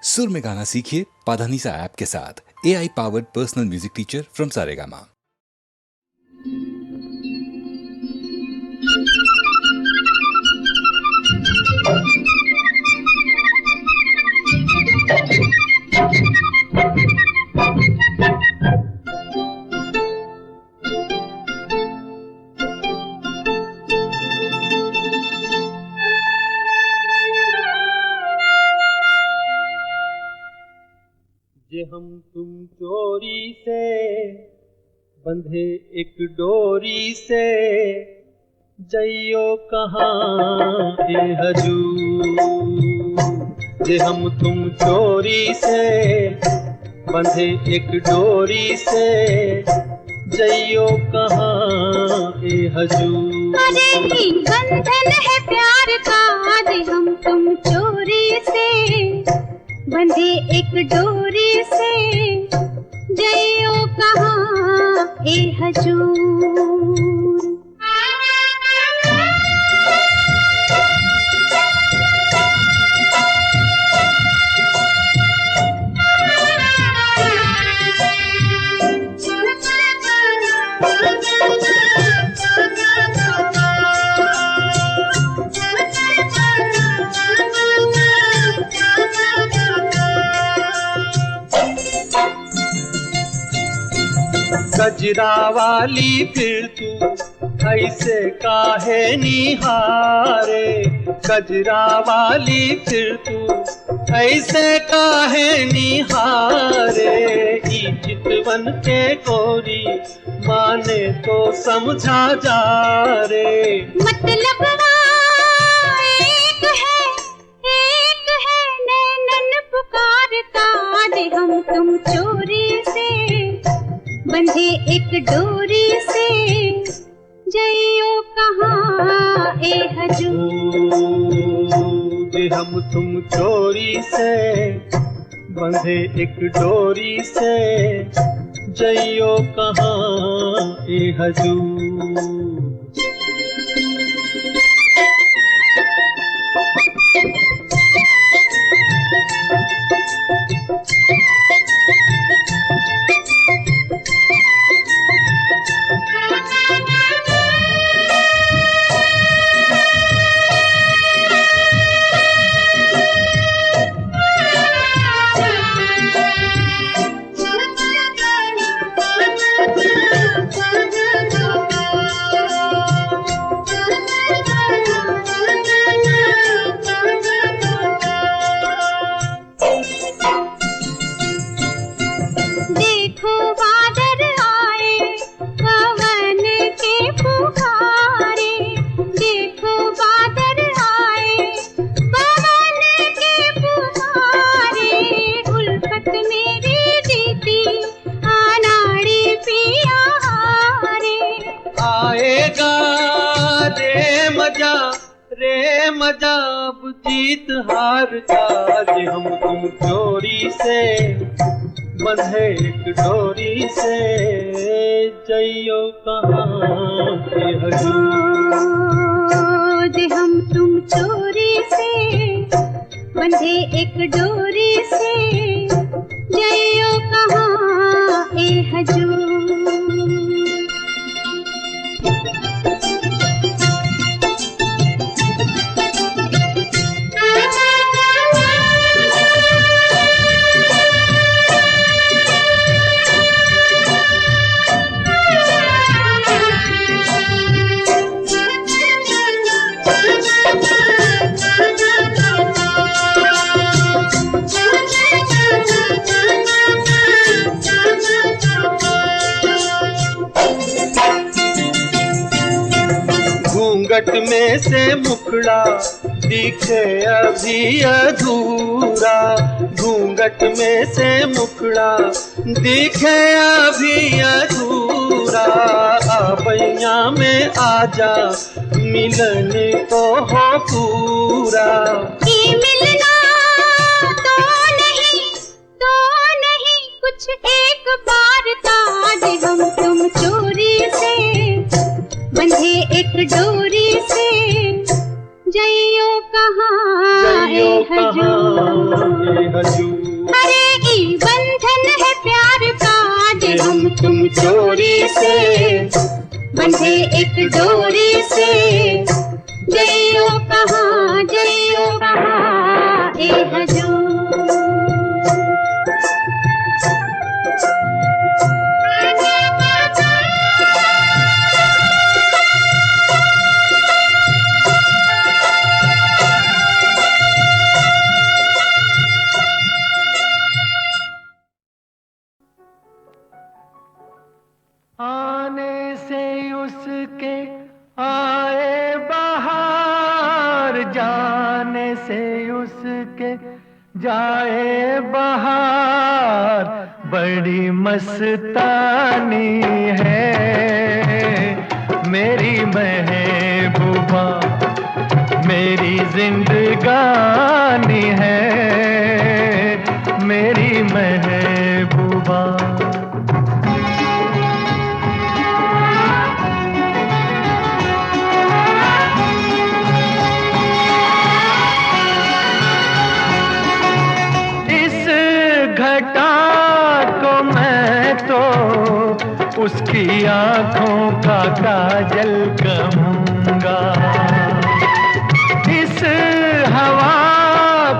सुर में गाना सीखिए पाधानीसा ऐप के साथ। AI powered personal music teacher from Saregama. जे हम तुम चोरी से बंधे एक डोरी से, जइयो कहाँ ए हजूर। जे हम तुम चोरी से बंधे एक डोरी से, जइयो कहाँ ए हजूर। अरे ही बंधन है प्यार का, जे हम तुम चोरी से बंधे एक डोरी से, जइयो कहाँ ए हजूर। गजरा वाली फिर तू ऐसे काहे निहारे, गजरा वाली फिर तू ऐसे काहे निहारे। ई चितवन के गोरी माने तो समझा जा रे, मतलब एक है नैनन पुकारता, जे हम तुम चोरी से बंधे एक डोरी से, जइयो कहाँ ए हजूर। जे हम तुम चोरी से बंधे एक डोरी से, जइयो कहाँ ए हजूर। रे मजा अब जीत हार का, जे हम तुम चोरी से बंधे एक डोरी से, जइयो कहाँ ए हजूर। जे हम तुम चोरी से बंधे एक डोरी से, जइयो कहाँ ए हजूर। घूंघट में से मुखड़ा दिखे अभी अधूरा, घूंघट में से मुखड़ा दिखे अभी अधूरा। आबैया में आजा मिलन तो हो पूरा, ये मिलना तो नहीं कुछ एक बार था, जे हम तुम चोरी से बंधे एक डोरी से, जइयो कहाँ ए हजूर। चोरी से, बंधे एक डोरी से। जइयो कहाँ ए हजूर। आने से उसके आए बहार, जाने से उसके जाए बहार। बड़ी मस्तानी है मेरी महबूबा, मेरी जिंदगानी है मेरी महबूबा। उसकी आंखों का काजल कहूँगा, इस हवा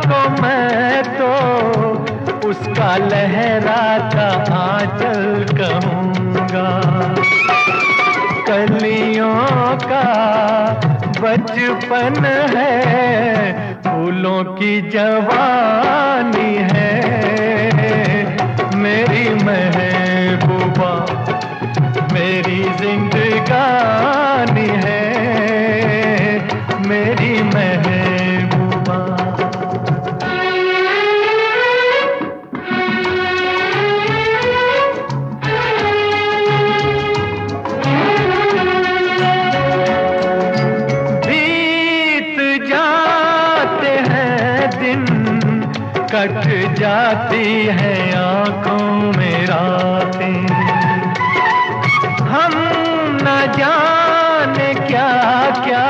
को मैं तो उसका लहराता आंचल कहूँगा। कलियों का बचपन है, फूलों की जवानी है मेरी महबूबा, मेरी जिंदगानी है मेरी महबूबा। बीत जाते हैं दिन, कट जाती है आंखों में रातें। हम न जाने क्या क्या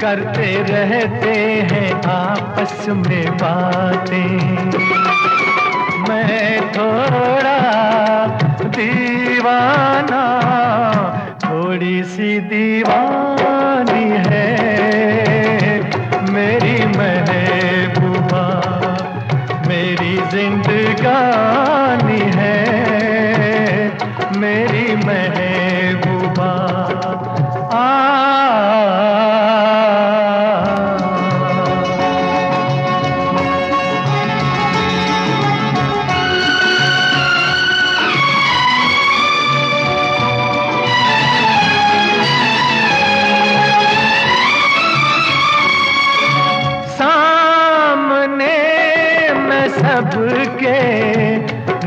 करते रहते हैं आपस में बातें। मैं थोड़ा दीवाना, थोड़ी सी दीवानी है मेरी महबूबा, मेरी जिंदगानी है मेरी महबूबा। सामने मैं सबके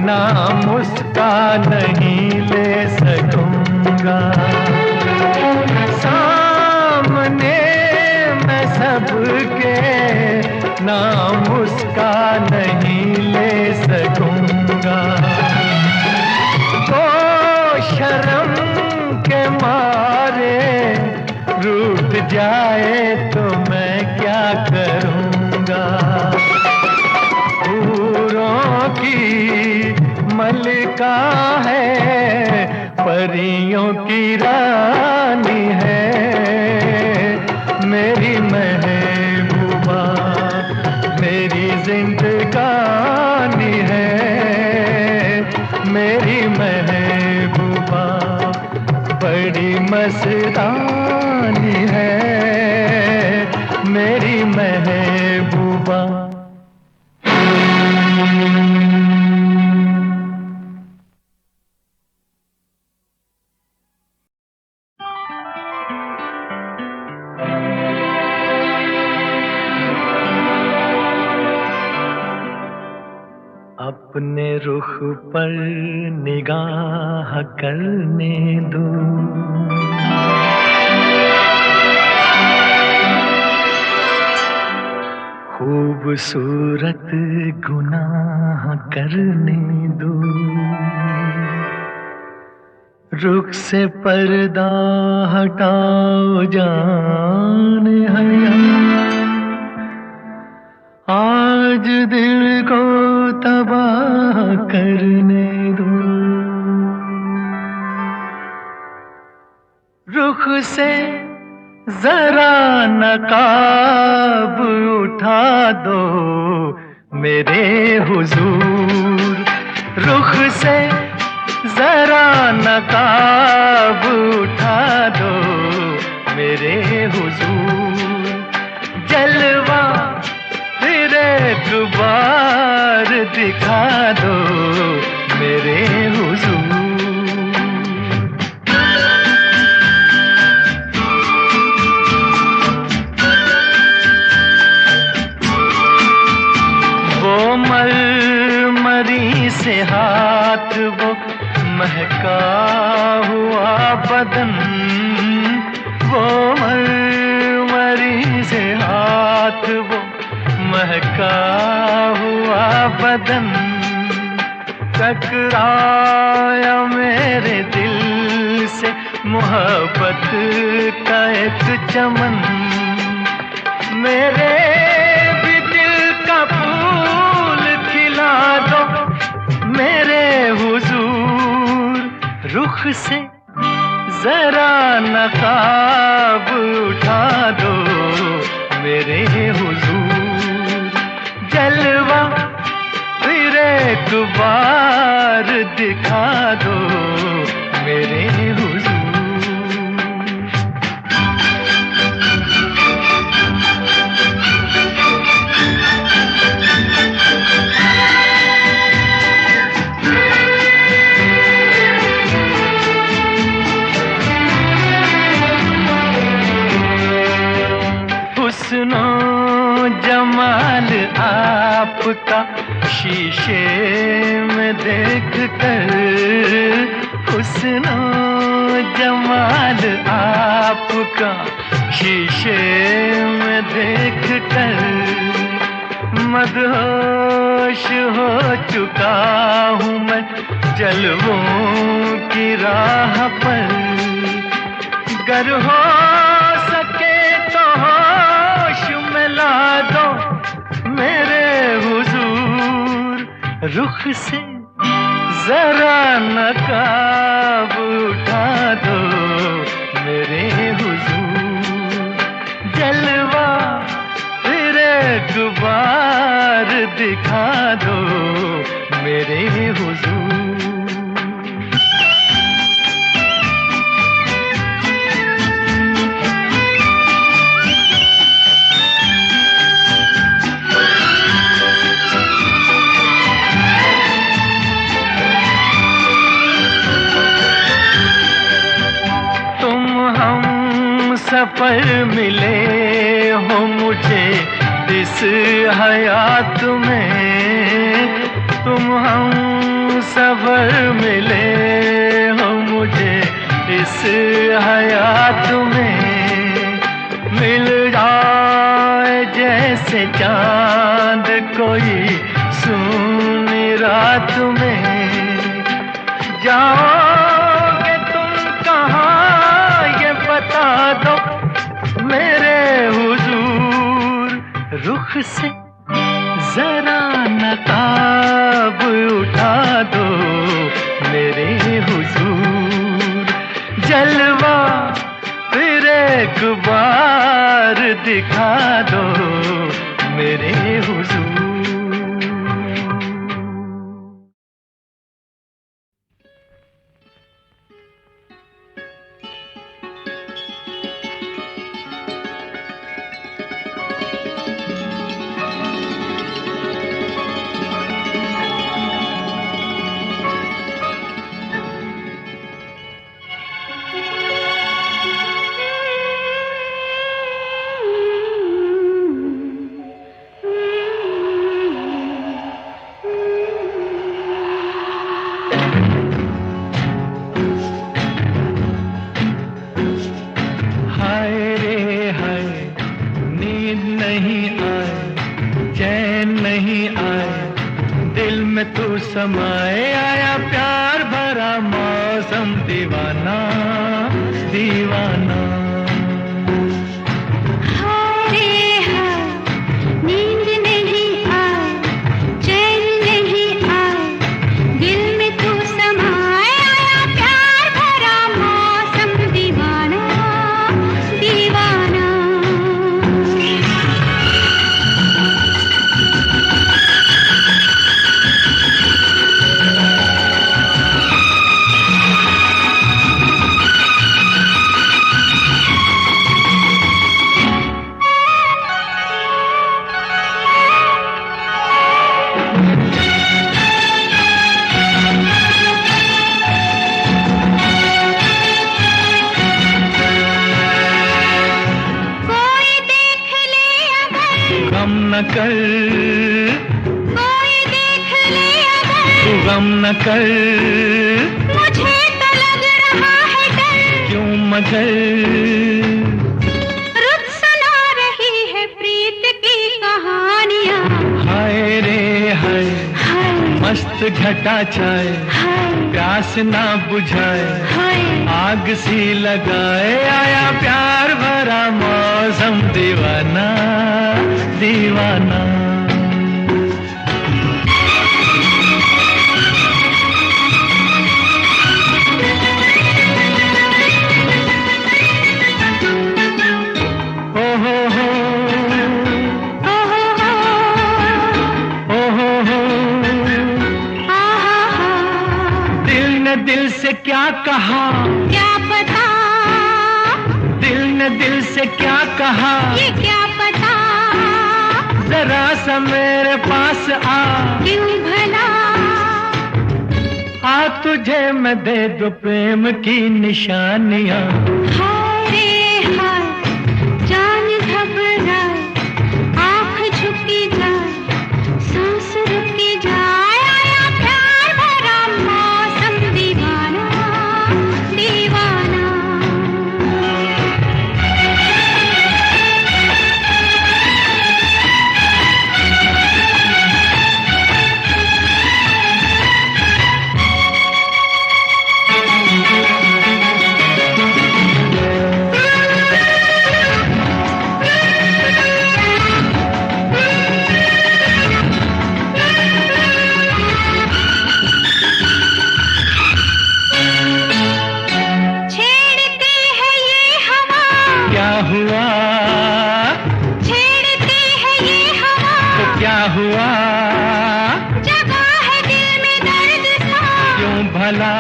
नाम उसका नहीं ले सकूंगा, सामने मैं सबके नाम उसका नहीं ले सकूंगा। तो शर्म के मारे रूठ जाए तो मैं क्या करूंगा। हूरों की मलिका है, परियों की रानी है मेरी महबूबा, मेरी जिंदगानी है मेरी महबूबा। बड़ी मस्तानी है मेरी महबूबा। अपने रुख पर निगाह करने दो, खूबसूरत गुनाह करने दो। रुख से पर्दा हटाओ जान हया, आज दिल को तबाह करने दो। से जरा नकाब उठा दो मेरे हुजूर, रुख से जरा नकाब उठा दो मेरे हुजूर, जलवा फिर एक बार दिखा दो मेरे हुजूर। वो मरमरी से हाथ, वो महका हुआ बदन, वो मरमरी से हाथ, वो महका हुआ बदन, टकराया मेरे दिल से मोहब्बत का एक चमन, मेरे भी दिल का फूल खिला दो मेरे हुजूर, रुख से जरा नकाब उठा दो मेरे हुजूर, जलवा फिर एक बार दिखा दो मेरे हुजूर। हुस्नो जमाल आपका शीशे में देख कर, हुस्नो जमाल आपका शीशे में देख कर, मदहोश हो चुका हूँ मैं जलवों की राह पर, गर हो सके तो होश में ला दो मेरे हुजूर, रुख से जरा नकाब उठा दो मेरे हुजूर, जलवा फिर एक बार दिखा दो मेरे हुजूर। सफर मिले हो मुझे इस हयात में, तुम हम सफर मिले हो मुझे इस हयात में, मिल जाए जैसे चांद कोई सूनी रात में, जाओगे तुम कहाँ ये बता दो मेरे हुजूर, रुख से जरा नकाब उठा दो मेरे हुजूर, जलवा फिर एक बार दिखा दो मेरे हुजूर। समाए आया प्यार भरा मौसम, दीवाना दीवाना। नींद नहीं आए, चैन नहीं आए, दिल में तू समाए आया प्यार भरा मौसम, दीवाना न कर, कोई देख ले अगर, तू गम न कर, मुझे तो लग रहा है डर, क्यों मगर, रुत सुना रही है प्रीत की कहानियाँ, हाय रे हाय, हाय मस्त घटा छाए, हाय प्यास ना बुझाए, हाय, आग सी लगाए, आया प्यार भरा मौसम, दीवाना दीवाना। ओ हो हो, ओ हो हो, ओ हो हो, आ हा हा, दिल ने दिल से क्या कहा, क्या पता, दिल ने दिल से क्या कहा, ये क्या पता, जरा सा मेरे पास आ, क्यों भला, आ तुझे मैं दे दूं प्रेम की निशानियां, हाय रे हाय, जान घबराए, आँख झुकी जाए, सांस रुकी जाए, आया प्यार भरा मौसम, दीवाना दीवाना। छेड़ती है ये हवा, क्या हुआ, छेड़ती है ये हवा, तो क्या हुआ, जगा है दिल में दर्द सा, क्यों भला,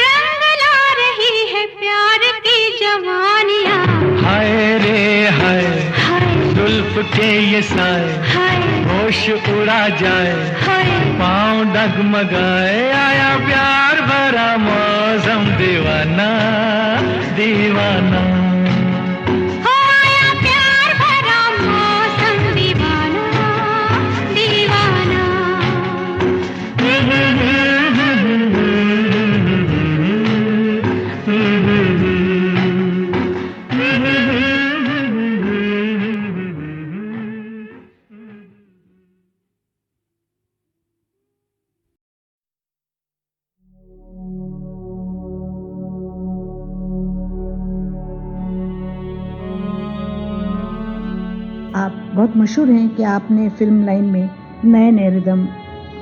रंग ला रही है प्यार की जवानियाँ, हाय रे हाय, हाय जुल्फ के ये साए, हाय होश उड़ा जाए, हाय, पाँव डगमगाए, आया प्यार भरा मौसम, दीवाना दीवाना। हो आया प्यार भरा मौसम, दीवाना दीवाना। आप बहुत मशहूर हैं कि आपने फिल्म लाइन में नए नए रिदम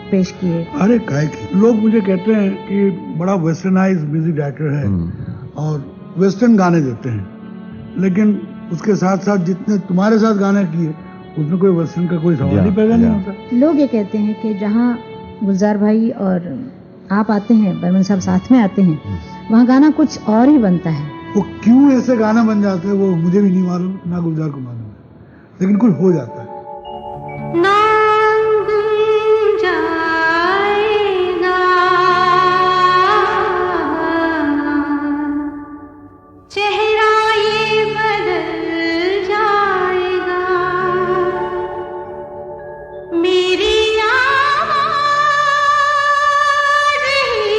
पेश किए। अरे काय की लोग मुझे कहते हैं कि बड़ा वेस्टर्नाइज म्यूजिक डायरेक्टर है और वेस्टर्न गाने देते हैं, लेकिन उसके साथ साथ जितने तुम्हारे साथ गाने किए उसमें कोई वेस्टर्न का कोई सवाल ही पैदा नहीं होता। लोग ये कहते हैं कि जहाँ गुलजार भाई और आप आते हैं, बर्मन साहब साथ में आते हैं, वहाँ गाना कुछ और ही बनता है। वो क्यों ऐसे गाना बन जाते हैं वो मुझे भी नहीं मालूम, ना गुलजार को मालूम है, लेकिन कुछ हो जाता है। नाम गुम जाएगा, चेहरा ये बदल जाएगा, मेरी आवाज़ ही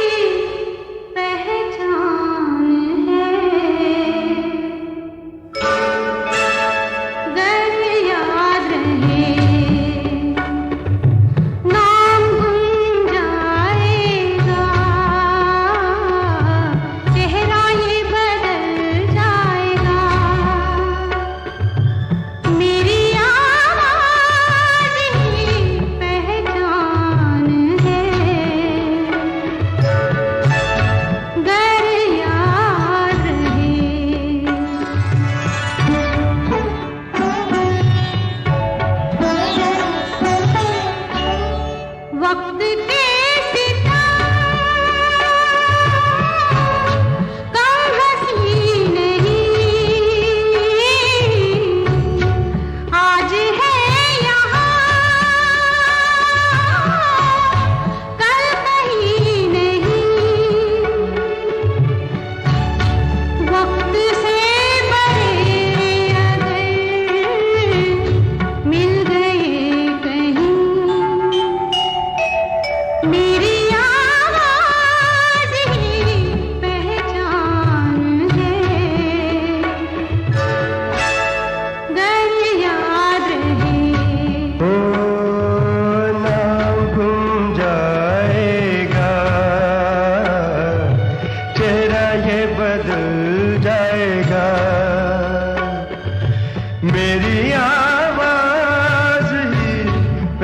पहचान है, गर याद रहे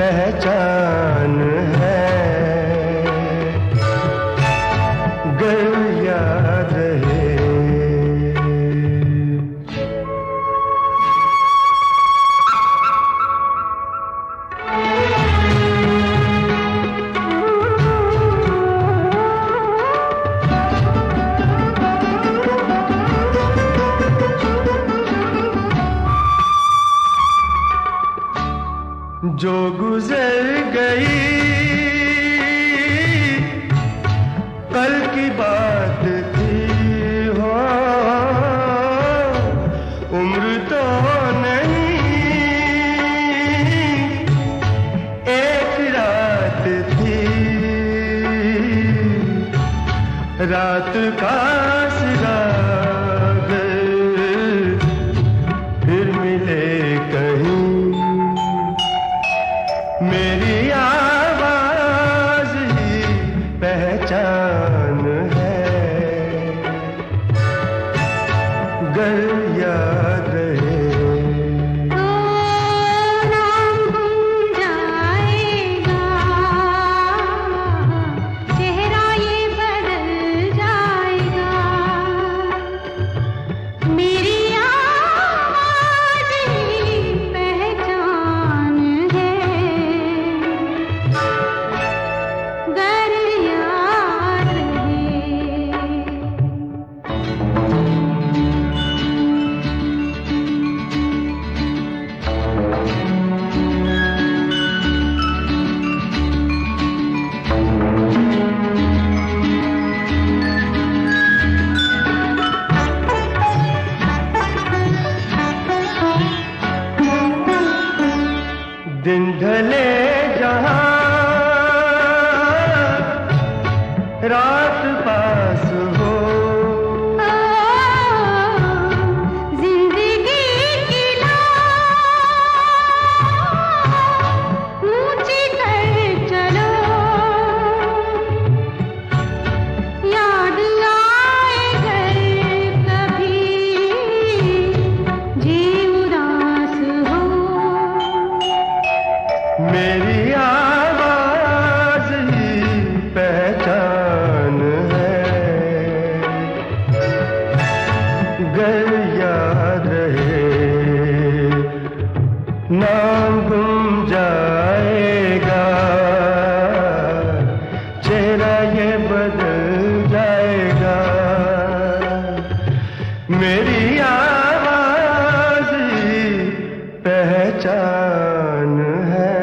पहचान है, गर याद रहे। जो गुजर गई कल की बात थी हो, उम्र तो नहीं एक रात थी, रात का सिरा फिर मिले कहीं, मेरी आवाज ही पहचान है, गर याद रहे। नाम गुम जाएगा, चेहरा ये बदल जाएगा, मेरी आवाज ही पहचान है, गर याद रहे। दिन ढले जहां रात पास हो, जिंदगी की लौ ऊंची कर चलो, याद आए घर कभी जी उदास हो, मेरी आवाज ही पहचान है, गर याद रहे। नाम गुम जाएगा, चेहरा ये बदल जाएगा, मेरी आवाज ही पहचान है,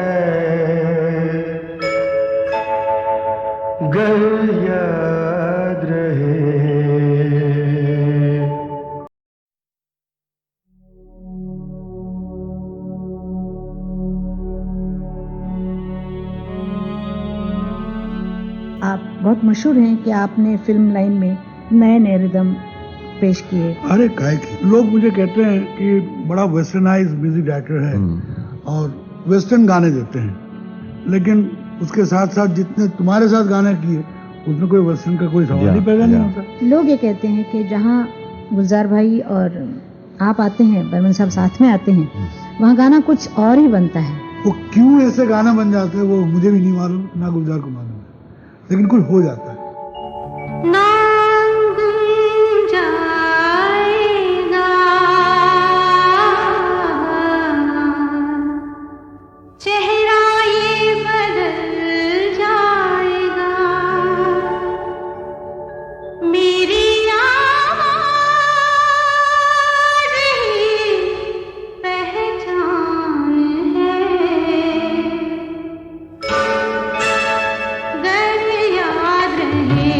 गर याद रहे। आप बहुत मशहूर हैं कि आपने फिल्म लाइन में नए नए रिदम पेश किए। अरे काहे की लोग मुझे कहते हैं कि बड़ा वेस्टर्नाइज म्यूजिक डायरेक्टर है और वेस्टर्न गाने देते हैं, लेकिन उसके साथ साथ जितने तुम्हारे साथ गाने किए उसमें कोई वेस्टर्न का कोई सवाल ही पैदा नहीं होता। लोग ये कहते हैं कि जहाँ गुलजार भाई और आप आते हैं, बर्मन साहब साथ में आते हैं, वहाँ गाना कुछ और ही बनता है। वो क्यों ऐसे गाना बन जाते हैं वो मुझे भी नहीं मालूम, ना गुलजार को मालूम है, लेकिन कुछ हो जाता है। नाम गुम जाएगा, चेहरा ये बदल जाएगा, मेरी आवाज ही पहचान है, गर याद रहे।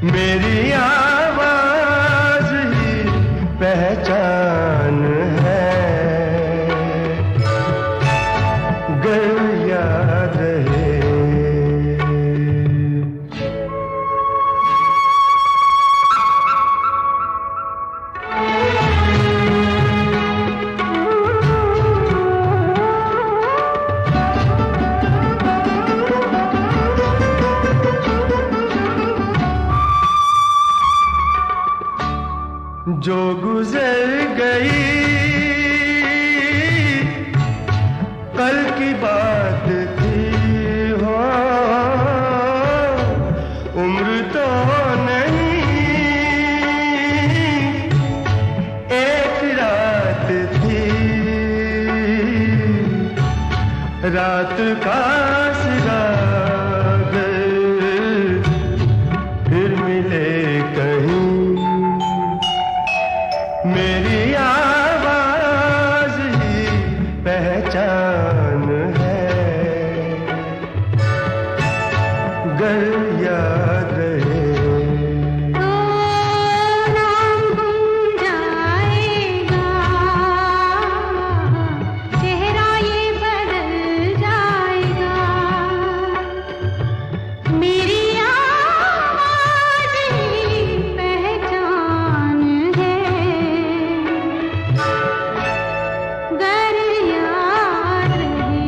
मेरी आवाज ही पहचान है, गर याद रहे। जो गुजर गई कल की बात थी, हो उम्र तो नहीं एक रात थी, रात का सिरा फिर मिले कहीं। मेरी आवाज ही पहचान है, गर याद रहे। तो नाम गुम जाएगा, चेहरा ये बदल जाएगा। मेरी आवाज ही पहचान है, गर याद रहे।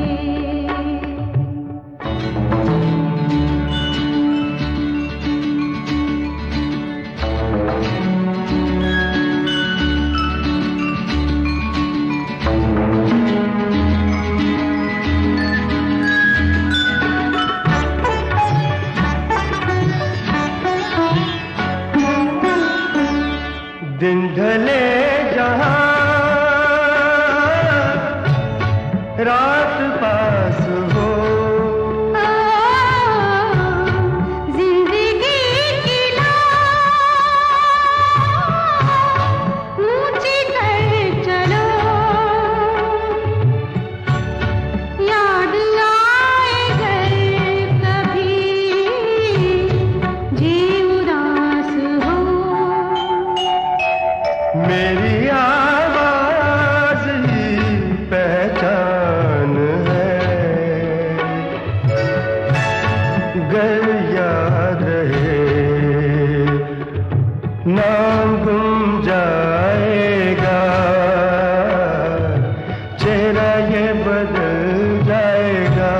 दिन ढले जहां रात पास हो, जिंदगी की नाव ऊंची कर चलो, याद आए घर कभी जी उदास हो। मेरी आवाज ही पहचान है, गर याद रहे। नाम गुम जाएगा, चेहरा ये बदल जाएगा।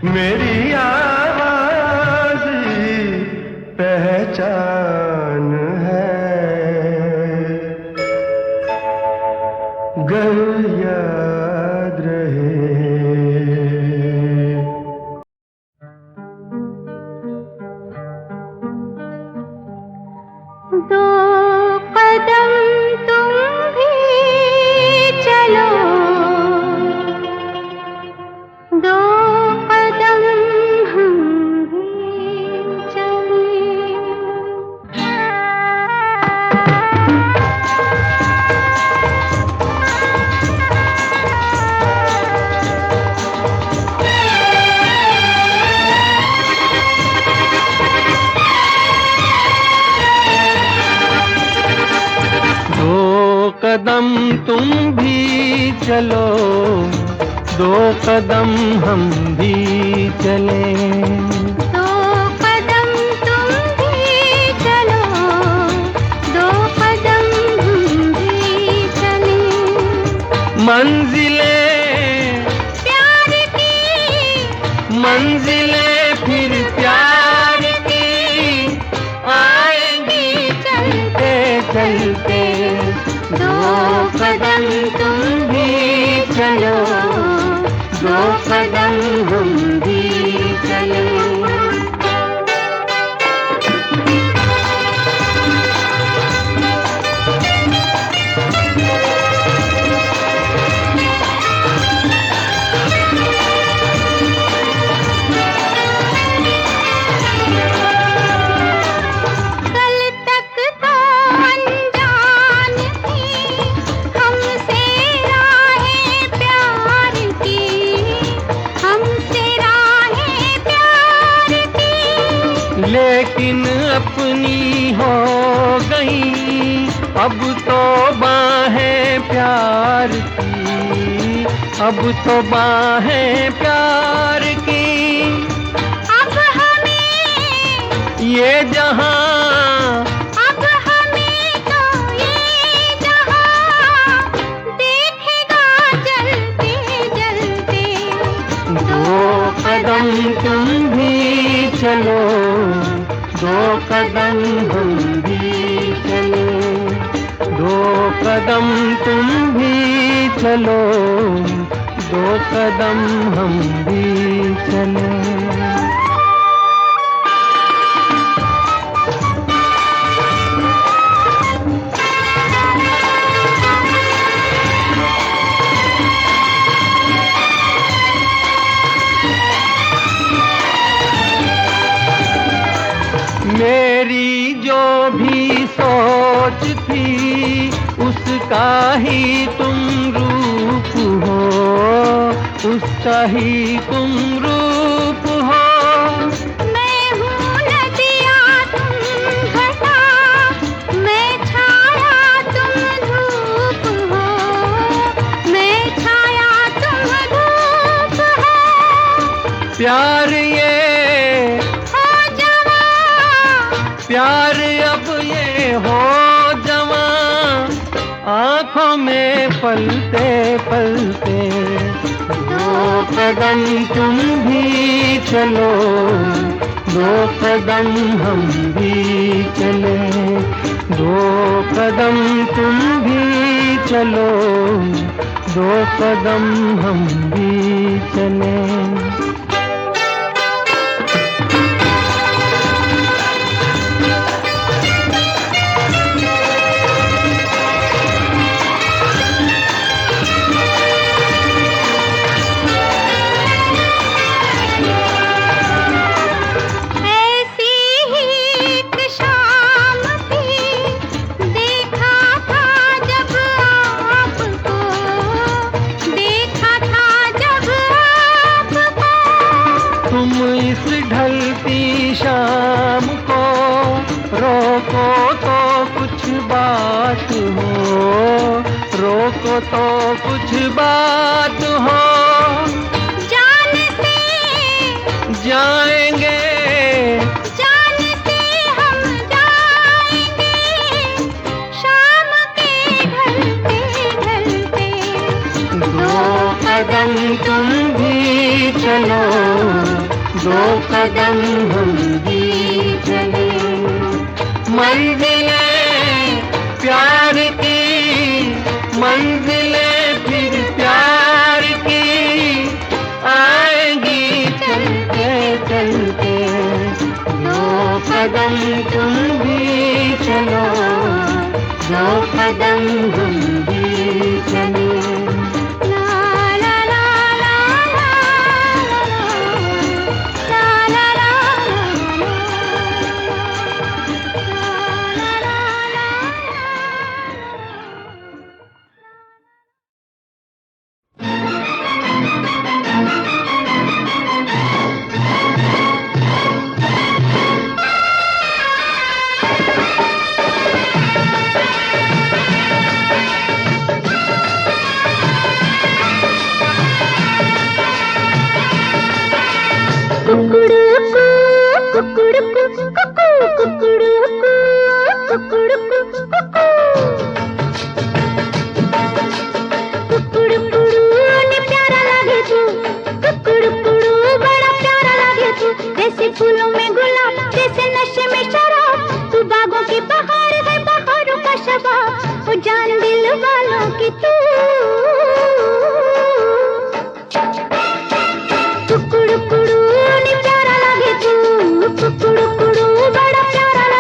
मेरी आवाज ही पहचान है, गर याद रहे। दो कदम तुम भी चलो, दो कदम हम भी चलें। दो कदम तुम भी चलो, दो कदम हम भी चलें। दो कदम तुम भी चलो, दो कदम हम भी चलें। मंजिलें प्यार की, मंजिलें फिर प्यार की आएंगी चलते चलते। दो कदम तुम भी चलो, दो कदम हम भी चलें। लेकिन अपनी हो गई अब तो बाहें प्यार की, अब तो बाहें प्यार की। अब हमें ये जहां, अब हमें तो ये जहां देखेगा जलते जलते। दो कदम तुम भी चलो, दो कदम हम भी चलो, दो कदम तुम भी चलो, दो कदम हम भी चलो। मेरी जो भी सोच थी उसका ही तुम रूप हो, उसका ही तुम रूप हो। मैं हूँ नदिया तुम घटा, मैं छाया तुम धूप हो, मैं छाया तुम धूप हो। प्यार ये प्यार अब ये हो जवां, आँखों में पलते पलते। दो कदम तुम भी चलो, दो कदम हम भी चले, दो कदम तुम भी चलो, दो कदम हम भी चले। ढलती शाम को रोको तो कुछ बात हो, रोको तो कुछ बात हो। जान से जाएंगे, जान से हम जाएंगे, शाम के ढलते ढलते। दो कदम तुम भी चलो, दो कदम हम भी चले। मंजिलें प्यार की, मंजिलें फिर प्यार की आएंगी चलते चलते। दो कदम तुम भी चलो, दो कदम हम भी चले। बड़ा प्यारा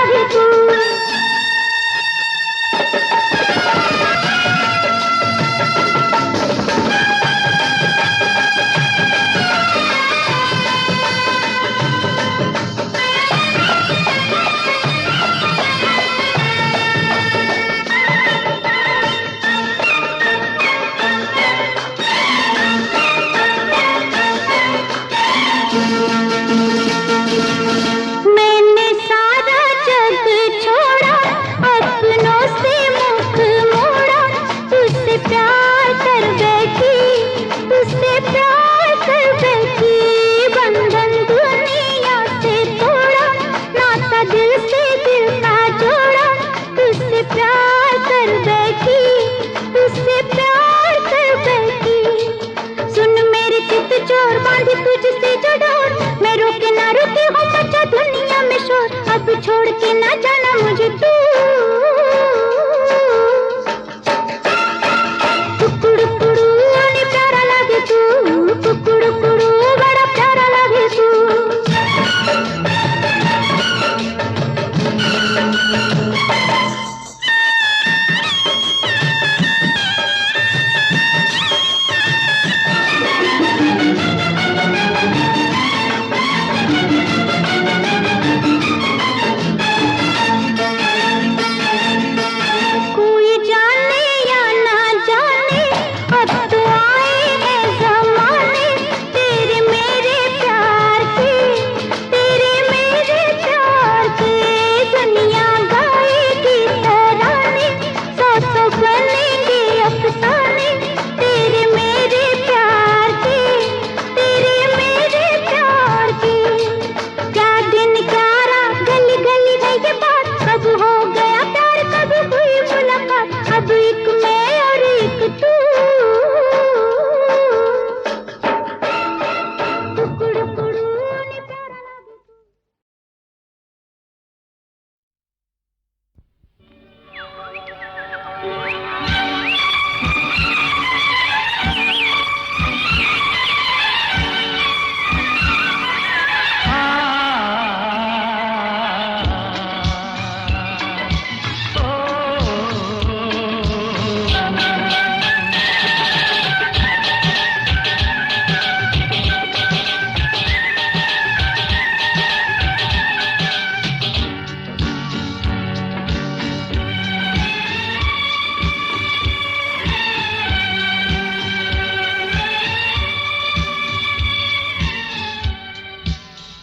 छोड़ के ना जाना मुझे तू। कुकुड़ कुड़ू आने प्यारा लगे तू, कुकुड़ कुड़ू बड़ा प्यारा लगे तू। कोई जाने या ना जाने अब तो आए हैं ज़माने तेरे मेरे प्यार के, तेरे मेरे प्यार के। दुनिया गाएगी तराने, सौ सौ बनेंगे अफसाने तेरे मेरे प्यार के, तेरे मेरे प्यार के। क्या दिन क्या रात गली गली है ये बात, कब हो गया प्यार कब हुई मुलाकात, अब एक मैं और एक तू। कुकुड़ कुड़ू ने प्यारा लगे तू।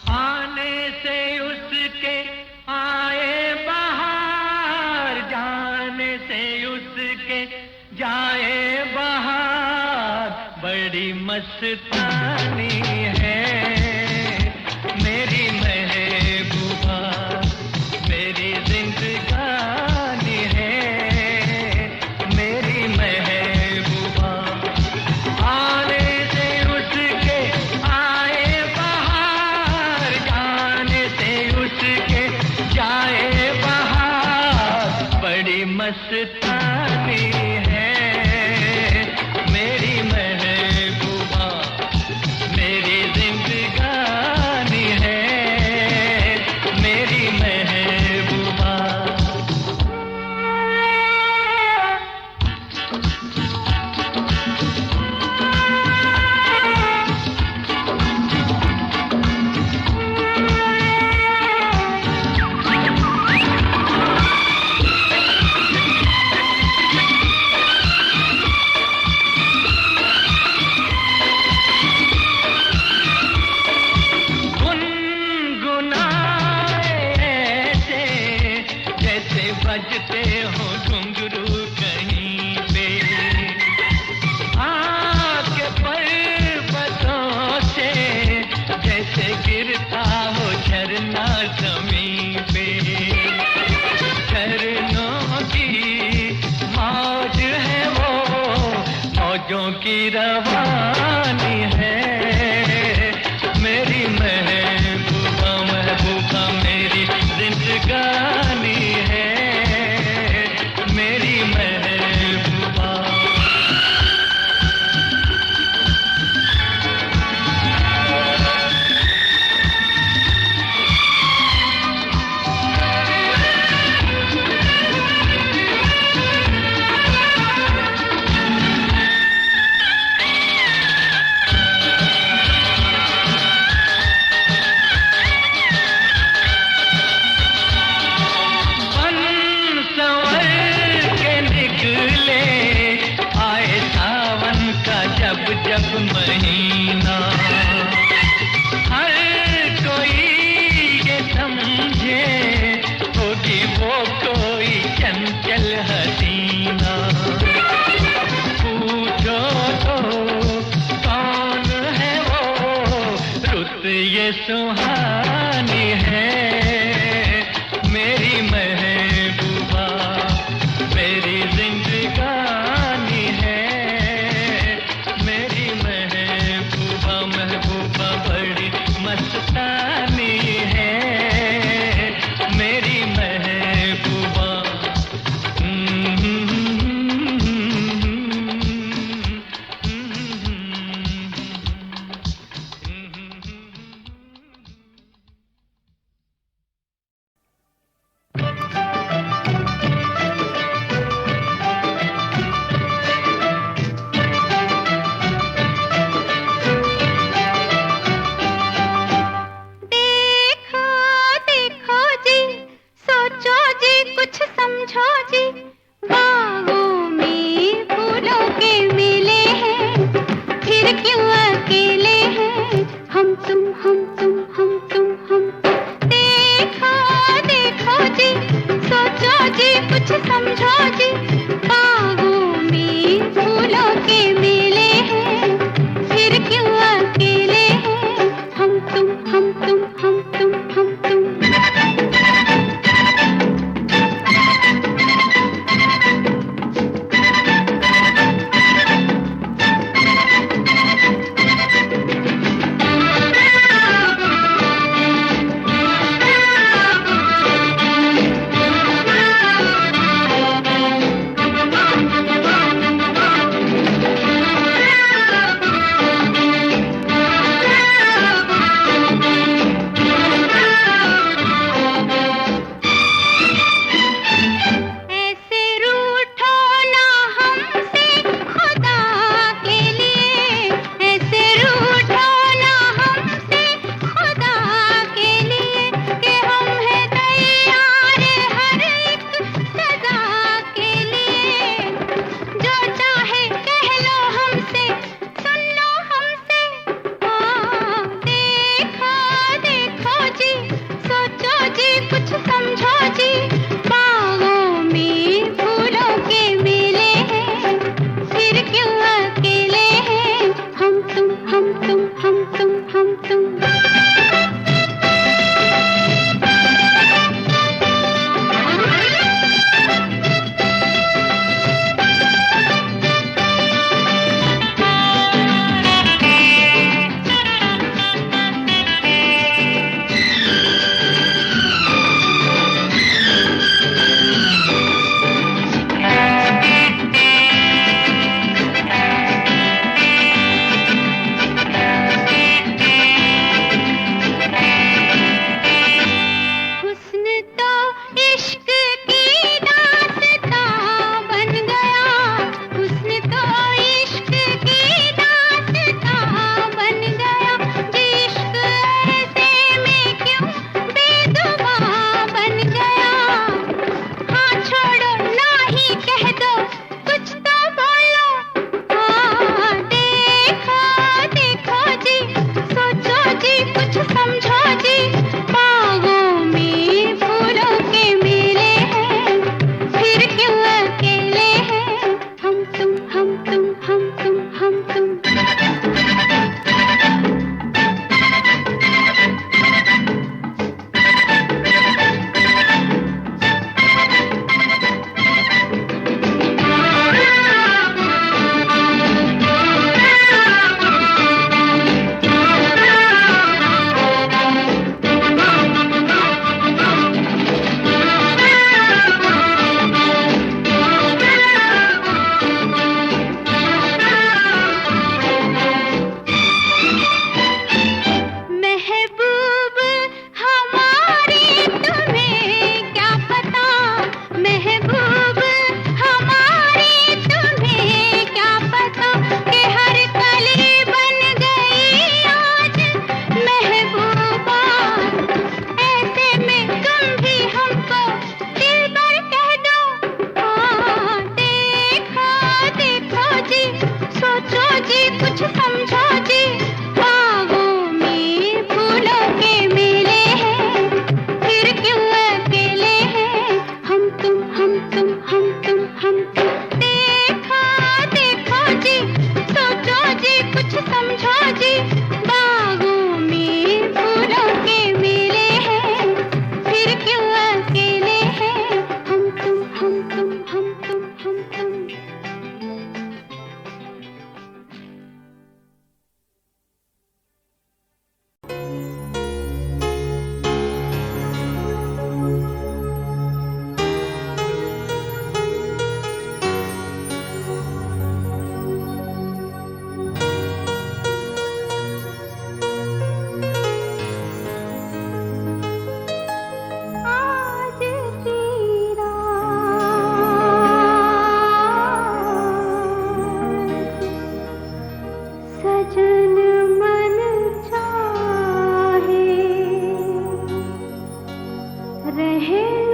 आने से उसके आए बहार, जाने से उसके जाए बहार। बड़ी मस्तानी है मेरी महबूबा, मेरी जिंदगानी है मेरी महबूबा। आने से उसके आए बहार, जाने से उसके जाए बहार। बड़ी मस्तानी है मेरी महबूबा, मेरी जिंदगानी है मेरी महबूबा। गुनगुनाए ऐसे जैसे बजते हो घुंघरू कहीं पे, आके पर्वतों से जैसे गिरता हो झरना जमीन पे। झरनों की मौज है वो, मौजों की रवानी है मेरी महबूबा, महबूबा मेरी जिंदगानी है मेरी महबूबा। रहे